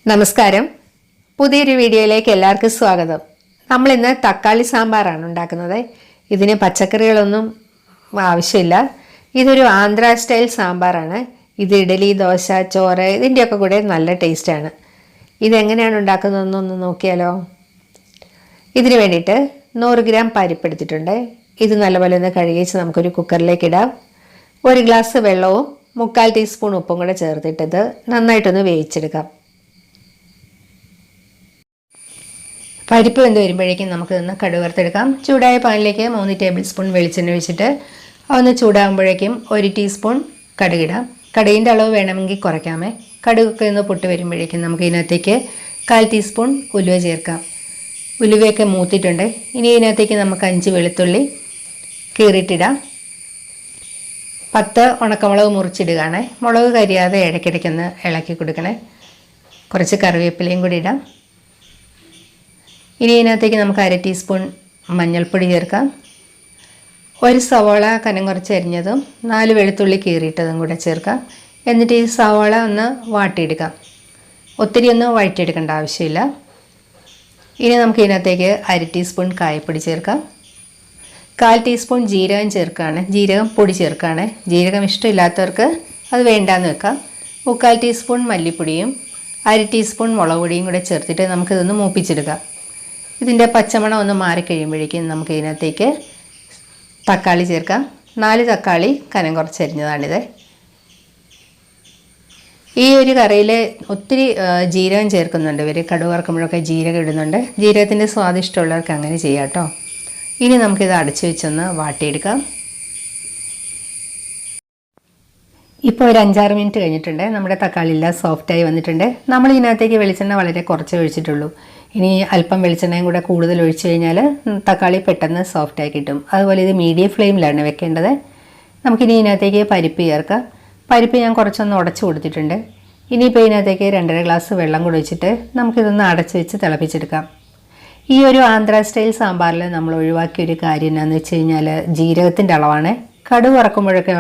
നമസ്കാരം. പുതിയൊരു വീഡിയോയിലേക്ക് എല്ലാവർക്കും സ്വാഗതം. നമ്മൾ ഇന്ന് തക്കാളി സാമ്പാറാണ് ഉണ്ടാക്കുന്നത്. ഇതിന് പച്ചക്കറികളൊന്നും ആവശ്യമില്ല. ഇതൊരു ആന്ധ്ര സ്റ്റൈൽ സാമ്പാറാണ്. ഇത് ഇഡലി, ദോശ, ചോറ് ഇതിൻ്റെയൊക്കെ കൂടെ നല്ല ടേസ്റ്റാണ്. ഇതെങ്ങനെയാണ് ഉണ്ടാക്കുന്നതെന്നൊന്ന് നോക്കിയാലോ. ഇതിന് വേണ്ടിയിട്ട് 100 ഗ്രാം പരിപ്പെടുത്തിട്ടുണ്ട്. ഇത് നല്ലപോലെ ഒന്ന് കഴുകിച്ച് നമുക്കൊരു കുക്കറിലേക്ക് ഇടാം. 1 ഗ്ലാസ് വെള്ളവും 3/4 ടീസ്പൂൺ ഉപ്പും കൂടെ ചേർത്തിട്ടത് നന്നായിട്ടൊന്ന് വേവിച്ചെടുക്കാം. പരിപ്പ് വെന്ത് വരുമ്പോഴേക്കും നമുക്ക് ഇതൊന്ന് കടുക് വറുത്തെടുക്കാം. ചൂടായ പാനിലേക്ക് 3 ടേബിൾ സ്പൂൺ വെളിച്ചെണ്ണ ഒഴിച്ചിട്ട് അതൊന്ന് ചൂടാകുമ്പോഴേക്കും 1 ടീസ്പൂൺ കടുകിടാം. കടുകിൻ്റെ അളവ് വേണമെങ്കിൽ കുറയ്ക്കാമേ. കടുകൊക്കെ ഒന്ന് പൊട്ടി വരുമ്പോഴേക്കും നമുക്ക് ഇതിനകത്തേക്ക് 1/4 ടീസ്പൂൺ ഉലുവ ചേർക്കാം. ഉലുവയൊക്കെ മൂത്തിട്ടുണ്ട്. ഇനി ഇതിനകത്തേക്ക് നമുക്ക് 5 വെളുത്തുള്ളി കീറിയിട്ടിടാം. 10 ഉണക്കമുളക് മുറിച്ചിടുകയാണേ. മുളക് കരിയാതെ ഇടയ്ക്കിടയ്ക്കൊന്ന് ഇളക്കി കൊടുക്കണേ. കുറച്ച് കറിവേപ്പിലയും കൂടി ഇടാം. ഇനി ഇതിനകത്തേക്ക് നമുക്ക് 1/2 ടീസ്പൂൺ മഞ്ഞൾപ്പൊടി ചേർക്കാം. 1 സവാള കനം കുറച്ച് അരിഞ്ഞതും 4 വെളുത്തുള്ളി കീറിയിട്ടതും കൂടെ ചേർക്കാം. എന്നിട്ട് ഈ സവാള ഒന്ന് വാട്ടിയെടുക്കാം. ഒത്തിരി ഒന്ന് വഴറ്റിയെടുക്കേണ്ട ആവശ്യമില്ല. ഇനി നമുക്ക് ഇതിനകത്തേക്ക് 1/2 ടീസ്പൂൺ കായപ്പൊടി ചേർക്കാം. 1/4 ടീസ്പൂൺ ജീരകം ചേർക്കുകയാണ്. ജീരകം പൊടി ചേർക്കുകയാണ്. ജീരകം ഇഷ്ടമില്ലാത്തവർക്ക് അത് വേണ്ടാന്ന് വെക്കാം. 3/4 ടീസ്പൂൺ മല്ലിപ്പൊടിയും 1/2 ടീസ്പൂൺ മുളക് പൊടിയും കൂടെ ചേർത്തിട്ട് നമുക്കിതൊന്ന് മൂപ്പിച്ചെടുക്കാം. ഇതിൻ്റെ പച്ചമണം ഒന്ന് മാറിക്കഴിയുമ്പോഴേക്കും നമുക്ക് ഇതിനകത്തേക്ക് തക്കാളി ചേർക്കാം. 4 തക്കാളി കനം കുറച്ചരിഞ്ഞതാണിത്. ഈ ഒരു കറിയിൽ ഒത്തിരി ജീരകം ചേർക്കുന്നുണ്ട്. ഇവർ കടുക് വറുക്കുമ്പോഴൊക്കെ ജീരകം ഇടുന്നുണ്ട്. ജീരകത്തിൻ്റെ സ്വാദിഷ്ടമുള്ളവർക്ക് അങ്ങനെ ചെയ്യാം കേട്ടോ. ഇനി നമുക്കിത് അടച്ചു വെച്ചൊന്ന് വാട്ടിയെടുക്കാം. ഇപ്പോൾ ഒരു 5-6 മിനിറ്റ് കഴിഞ്ഞിട്ടുണ്ട്. നമ്മുടെ തക്കാളി എല്ലാം സോഫ്റ്റായി വന്നിട്ടുണ്ട്. നമ്മൾ ഇതിനകത്തേക്ക് വെളിച്ചെണ്ണ വളരെ കുറച്ച് ഒഴിച്ചിട്ടുള്ളൂ. ഇനി അല്പം വെളിച്ചെണ്ണയും കൂടെ കൂടുതൽ ഒഴിച്ചു കഴിഞ്ഞാൽ തക്കാളി പെട്ടെന്ന് സോഫ്റ്റായി കിട്ടും. അതുപോലെ ഇത് മീഡിയം ഫ്ലെയിമിലാണ് വെക്കേണ്ടത്. നമുക്കിനി ഇതിനകത്തേക്ക് പരിപ്പ് ചേർക്കാം. പരിപ്പ് ഞാൻ കുറച്ചൊന്ന് ഉടച്ചു കൊടുത്തിട്ടുണ്ട്. ഇനിയിപ്പോൾ ഇതിനകത്തേക്ക് 2.5 ഗ്ലാസ് വെള്ളം കൂടി വെച്ചിട്ട് നമുക്കിതൊന്ന് അടച്ച് വെച്ച് തിളപ്പിച്ചെടുക്കാം. ഈ ഒരു ആന്ധ്ര സ്റ്റൈൽ സാമ്പാറിൽ നമ്മൾ ഒഴിവാക്കിയൊരു കാര്യം എന്താണെന്ന് വെച്ച് കഴിഞ്ഞാൽ ജീരകത്തിൻ്റെ അളവാണ്. കടുക് വറക്കുമ്പോഴൊക്കെ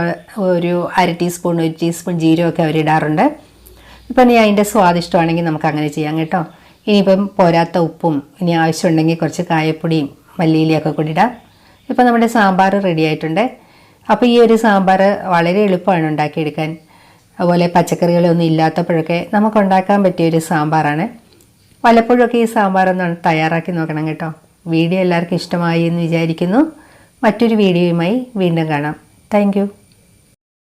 ഒരു 1/2 ടീസ്പൂൺ 1 ടീസ്പൂൺ ജീരകമൊക്കെ അവരിടാറുണ്ട്. ഇപ്പം ഇനി അതിൻ്റെ സ്വാദിഷ്ടമാണെങ്കിൽ നമുക്ക് അങ്ങനെ ചെയ്യാം കേട്ടോ. ഇനിയിപ്പം പോരാത്ത ഉപ്പും ഇനി ആവശ്യമുണ്ടെങ്കിൽ കുറച്ച് കായപ്പൊടിയും മല്ലിയിലയൊക്കെ കൂടി ഇടാം. ഇപ്പം നമ്മുടെ സാമ്പാർ റെഡി ആയിട്ടുണ്ട്. അപ്പോൾ ഈ ഒരു സാമ്പാർ വളരെ എളുപ്പമാണ് ഉണ്ടാക്കിയെടുക്കാൻ. അതുപോലെ പച്ചക്കറികളൊന്നും ഇല്ലാത്തപ്പോഴൊക്കെ നമുക്ക് ഉണ്ടാക്കാൻ പറ്റിയൊരു സാമ്പാറാണ്. പലപ്പോഴൊക്കെ ഈ സാമ്പാറൊന്ന് തയ്യാറാക്കി നോക്കണം കേട്ടോ. വീഡിയോ എല്ലാവർക്കും ഇഷ്ടമായി എന്ന് വിചാരിക്കുന്നു. മറ്റൊരു വീഡിയോയുമായി വീണ്ടും കാണാം. Thank you.